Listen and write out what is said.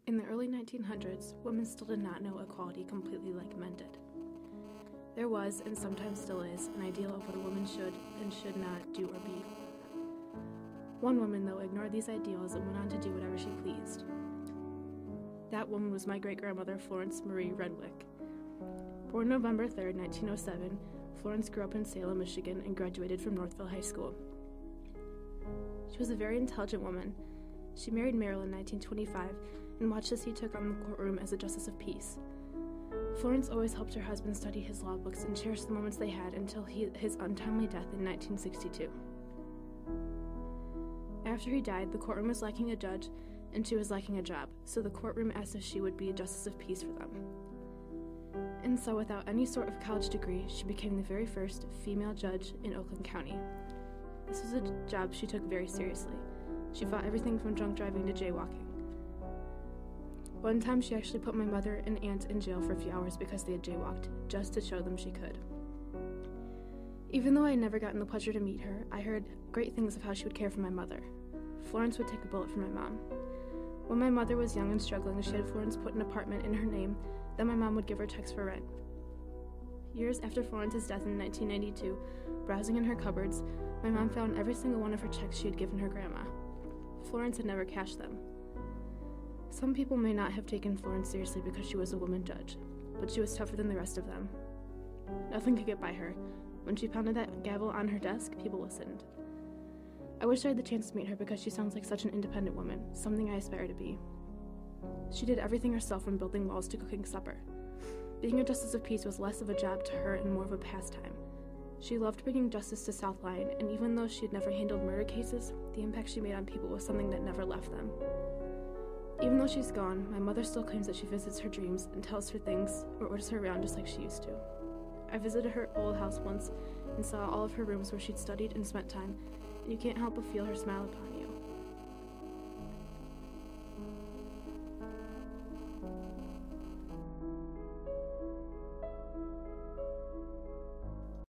In the early 1900s, women still did not know equality completely like men did. There was, and sometimes still is, an ideal of what a woman should and should not do or be. One woman, though, ignored these ideals and went on to do whatever she pleased. That woman was my great-grandmother, Florence Marie Renwick. Born November 3, 1907, Florence grew up in Salem, Michigan, and graduated from Northville High School. She was a very intelligent woman. She married Merrill in 1925 and watched as he took on the courtroom as a justice of peace. Florence always helped her husband study his law books and cherished the moments they had until his untimely death in 1962. After he died, the courtroom was lacking a judge, and she was lacking a job, so the courtroom asked if she would be a justice of peace for them. And so, without any sort of college degree, she became the very first female judge in Oakland County. This was a job she took very seriously. She fought everything from drunk driving to jaywalking. One time, she actually put my mother and aunt in jail for a few hours because they had jaywalked, just to show them she could. Even though I had never gotten the pleasure to meet her, I heard great things of how she would care for my mother. Florence would take a bullet for my mom. When my mother was young and struggling, she had Florence put an apartment in her name, then my mom would give her checks for rent. Years after Florence's death in 1992, browsing in her cupboards, my mom found every single one of her checks she had given her grandma. Florence had never cashed them. Some people may not have taken Florence seriously because she was a woman judge, but she was tougher than the rest of them. Nothing could get by her. When she pounded that gavel on her desk, people listened. I wish I had the chance to meet her because she sounds like such an independent woman, something I aspire to be. She did everything herself from building walls to cooking supper. Being a justice of peace was less of a job to her and more of a pastime. She loved bringing justice to South Lyon, and even though she had never handled murder cases, the impact she made on people was something that never left them. Even though she's gone, my mother still claims that she visits her dreams and tells her things or orders her around just like she used to. I visited her old house once and saw all of her rooms where she'd studied and spent time, and you can't help but feel her smile upon you.